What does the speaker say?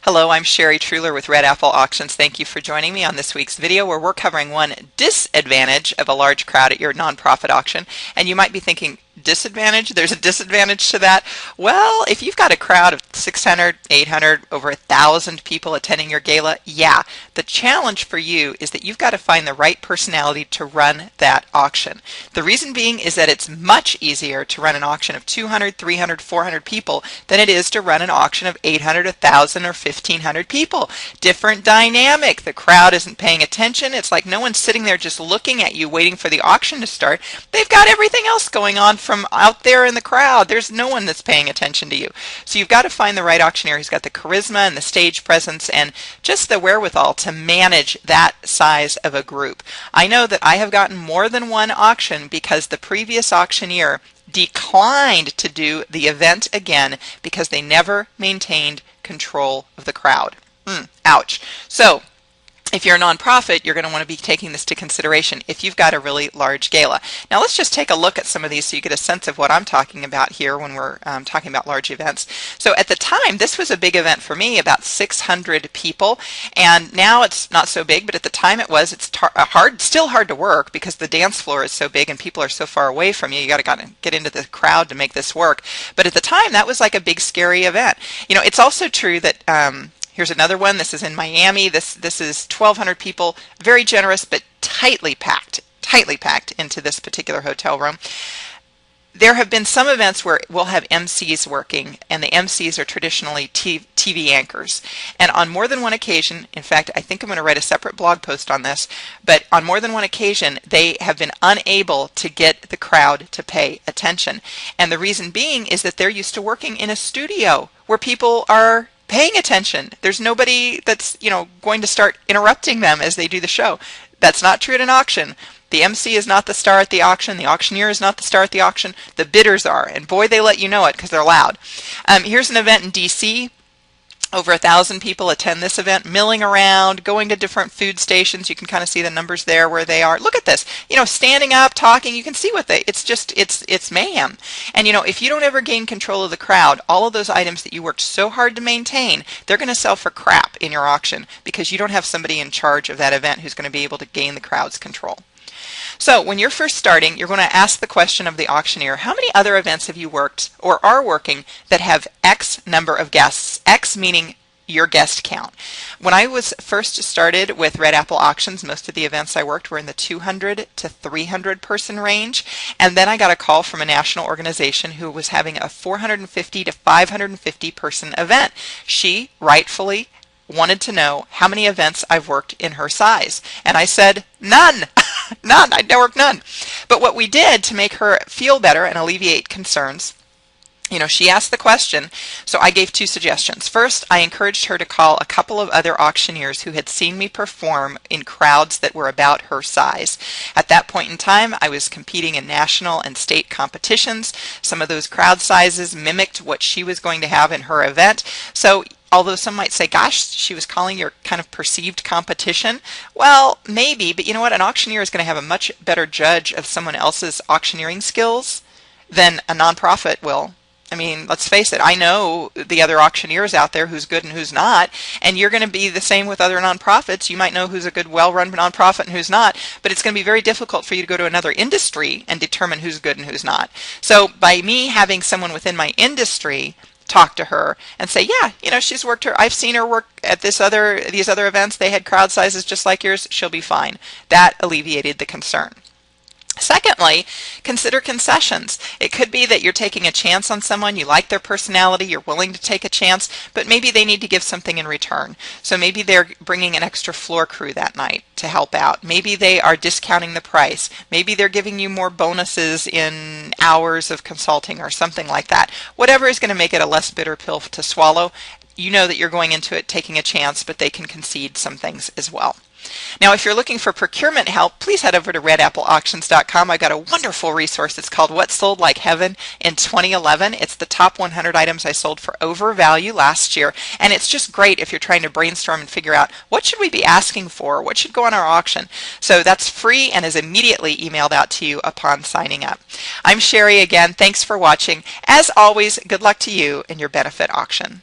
Hello, I'm Sherry Truler with Red Apple Auctions. Thank you for joining me on this week's video where we're covering one disadvantage of a large crowd at your nonprofit auction. And you might be thinking, disadvantage? There's a disadvantage to that? Well, if you've got a crowd of 600, 800, over 1,000 people attending your gala, yeah. The challenge for you is that you've got to find the right personality to run that auction. The reason being is that it's much easier to run an auction of 200, 300, 400 people than it is to run an auction of 800, 1,000, or 1,500 people. Different dynamic. The crowd isn't paying attention. It's like no one's sitting there just looking at you waiting for the auction to start. They've got everything else going on from out there in the crowd. There's no one that's paying attention to you. So you've got to find the right auctioneer who's got the charisma and the stage presence and just the wherewithal to manage that size of a group. I know that I have gotten more than one auction because the previous auctioneer declined to do the event again because they never maintained control of the crowd. Ouch. So if you're a nonprofit, you're going to want to be taking this to consideration if you've got a really large gala. Now let's just take a look at some of these so you get a sense of what I'm talking about here when we're talking about large events. So at the time, this was a big event for me, about 600 people, and now it's not so big, but at the time it was. It's still hard to work because the dance floor is so big and people are so far away from you. You got to get into the crowd to make this work. But at the time, that was like a big, scary event. You know, it's also true that here's another one. This is in Miami. This is 1,200 people, very generous, but tightly packed into this particular hotel room. There have been some events where we'll have MCs working, and the MCs are traditionally TV anchors. And on more than one occasion, in fact, I think I'm going to write a separate blog post on this, but on more than one occasion, they have been unable to get the crowd to pay attention. And the reason being is that they're used to working in a studio where people are paying attention. There's nobody that's, going to start interrupting them as they do the show. That's not true at an auction. The MC is not the star at the auction. The auctioneer is not the star at the auction. The bidders are. And boy, they let you know it because they're loud. Here's an event in DC. Over 1,000 people attend this event, milling around, going to different food stations. You can kind of see the numbers there where they are. Look at this, standing up, talking. You can see it's mayhem. And if you don't ever gain control of the crowd, all of those items that you worked so hard to maintain, they're going to sell for crap in your auction because you don't have somebody in charge of that event who's going to be able to gain the crowd's control. So when you're first starting, you're going to ask the question of the auctioneer, how many other events have you worked or are working that have X number of guests? X meaning your guest count. When I was first started with Red Apple Auctions, most of the events I worked were in the 200 to 300 person range. And then I got a call from a national organization who was having a 450 to 550 person event. She rightfully wanted to know how many events I've worked in her size. And I said, none. None. I'd worked none. But what we did to make her feel better and alleviate concerns, she asked the question, so I gave two suggestions. First, I encouraged her to call a couple of other auctioneers who had seen me perform in crowds that were about her size. At that point in time, I was competing in national and state competitions. Some of those crowd sizes mimicked what she was going to have in her event. So although some might say, gosh, she was calling your kind of perceived competition. Well, maybe, but you know what? An auctioneer is going to have a much better judge of someone else's auctioneering skills than a nonprofit will. I mean, let's face it, I know the other auctioneers out there who's good and who's not, and you're going to be the same with other nonprofits. You might know who's a good, well-run nonprofit and who's not, but it's going to be very difficult for you to go to another industry and determine who's good and who's not. So by me having someone within my industry talk to her and say, yeah, she's worked her, I've seen her work at these other events, they had crowd sizes just like yours, she'll be fine. That alleviated the concern. Secondly, consider concessions. It could be that you're taking a chance on someone, you like their personality, you're willing to take a chance, but maybe they need to give something in return. So maybe they're bringing an extra floor crew that night to help out. Maybe they are discounting the price. Maybe they're giving you more bonuses in hours of consulting or something like that. Whatever is going to make it a less bitter pill to swallow, you know that you're going into it taking a chance, but they can concede some things as well. Now, if you're looking for procurement help, please head over to redappleauctions.com. I've got a wonderful resource. It's called What Sold Like Heaven in 2011. It's the top 100 items I sold for over value last year. And it's just great if you're trying to brainstorm and figure out what should we be asking for? What should go on our auction? So that's free and is immediately emailed out to you upon signing up. I'm Sherry again. Thanks for watching. As always, good luck to you in your benefit auction.